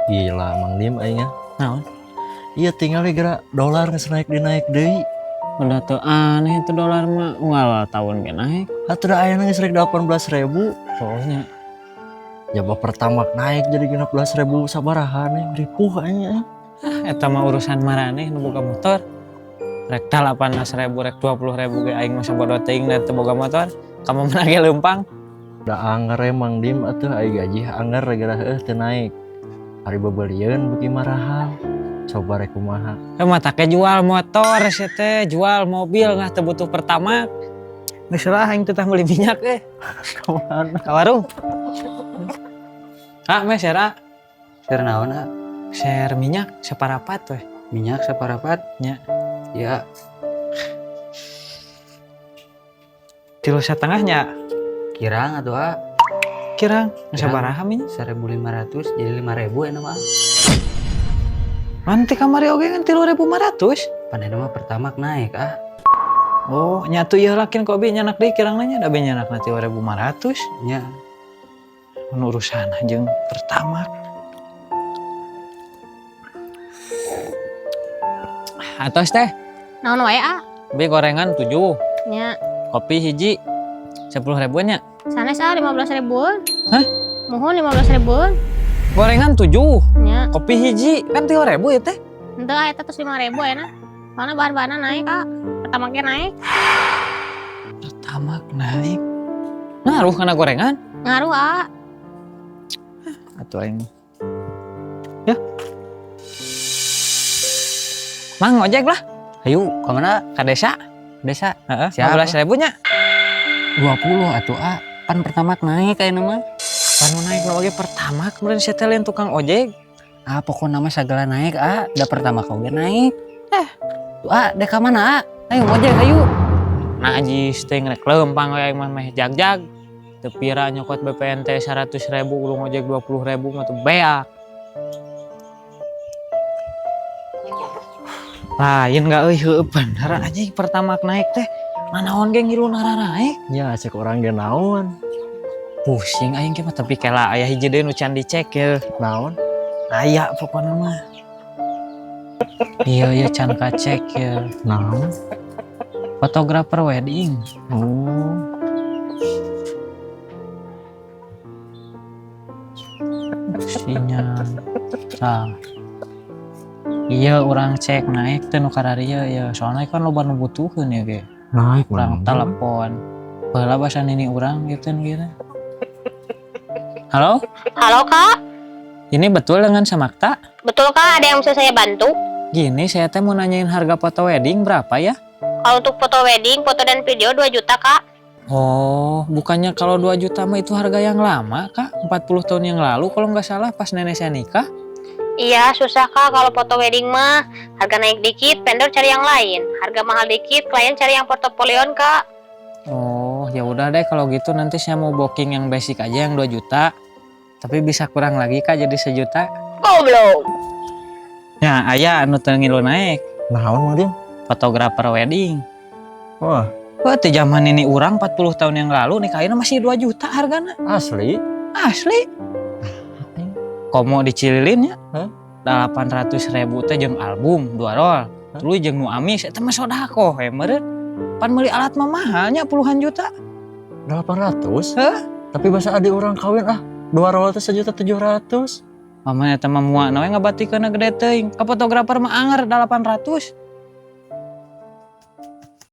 Gila Mang Dim aing nya. Naon? Iya tinggal gara dolar geus naik dinaik deui. Udah tuh aneh itu dolar mah unggal tahun ge naik. Atuh da ayeuna geus rek 18.000. Soalnya Jaba pertamax naik jadi 16.000 sabaraha nih ripuh aing. eta mah urusan maraneh nu boga motor. Rek 18.000 rek 20.000 ge aing mah sabodo teuing da teu boga motor. Kamu mah ge leumpang. Da anger Mang Dim atuh aya gaji anger gara teu naik. Ari bebeulieun beuki marahal. Coba rek kumaha. Mah take jual motor sia teh, jual mobil ngah teu butuh pertamax. Geus lah aing teh tah meuli minyak Kemana? ka warung. Mes share Share naon, ah? share minyak separapat weh. Minyak separapat? Nya. Ya, 3,5 nya. kirang atuh, ah. Kirang Kirang. sabaraha minyak? 1.500 jadi 5.000 enak mah. Nanti kamari oge kan 3.500. Pan enak mah pertamax naik, ah. Oh, nyatu ieu lakin kok bi nyanak deui kirang nya da be nyanak na 3.500. Nya, Mun urusan jeung pertamax. Atos teh, Naon wae ah? bi gorengan 7, Nya, kopi hiji 10.000 nya. sanes ah 15.000-an. Hah? Muhun 15.000-an. Gorengan 7, Nya, kopi hiji kan 3.000 ya teh. henteu ah eta tos 5.000 enak. Soalna bahan-bahanna naik ah. Pertamaxnya naik. Pertamax naik. Ngaruh kana gorengan? Ngaruh ah. Atuh aing. Ya. Mang ojek lah, ayo, ka mana? ka desa. Desa. Heeh, Siapa? 15.000 nya. 20 atuh, ah. Pan pertamax naik aya mah. Panu naik nu oge pertamax meureun sia teh lain tukang ojek. Ah, pokokna mah sagala naik, ah. Da pertamax oge naik. Tuh, ah, dek ka mana, ah? Ayo ojek, ayo. Najis teh rek leumpang we aing mah meh jag-jag. Teu pira nyokot BPNT 100.000 ulung ojek 20.000 mah teu beak. Lain enggak euy heueuh bener anjing pertamax naik teh. Nanaon ge ngilu nara naik. Nya cek orang ge naon? Pusing aing ge mah tapi kela aya hiji deui nu can dicek ye. Naon? Aya pokona mah. Iya can kacek ya. Naon? Fotografer wedding. Oh. Sinyal. Tah. Iya orang cek naik teh nu kararieu ya. Soalnya kan loba nu butuheun ya ge. Naik Urang Mang. telepon. Baheula basa nini urang gitu gitu. Halo? Halo Kak, Ini betul dengan Samakta? betul Kak ada yang bisa saya bantu? Gini saya teh mau nanyain harga foto wedding berapa ya? Kalau untuk foto wedding, foto dan video 2 juta Kak. Oh, bukannya kalau 2 juta mah itu harga yang lama, Kak? 40 tahun yang lalu kalau nggak salah pas nenek saya nikah. Iya susah Kak kalau foto wedding mah. Harga naik dikit, vendor cari yang lain. Harga mahal dikit, klien cari yang portofolioan Kak. Oh, ya udah deh kalau gitu nanti saya mau booking yang basic aja yang 2 juta. Tapi bisa kurang lagi Kak jadi 1 juta. Goblok. Ya, aya anu teu ngilu naik. Naon Mang Dim? Fotografer wedding. Wah, Wah, teh zaman ini urang 40 tahun yang lalu nikahinna masih 2 juta hargana. asli? Asli. Komo dicililin ya. Hah? 800.000 teh jeung album 2 roll. Tuluy jeung nu amis eta mah sodako we meureun. Pan meuli alat mah mahalnya puluhan juta. 800? Hah? Tapi bahasa adik orang kawin 2 roll teh 1.700.000. Mamanya eta mah muakna we ngabatikeunna gede teuing. Ka fotografer mah anger 800.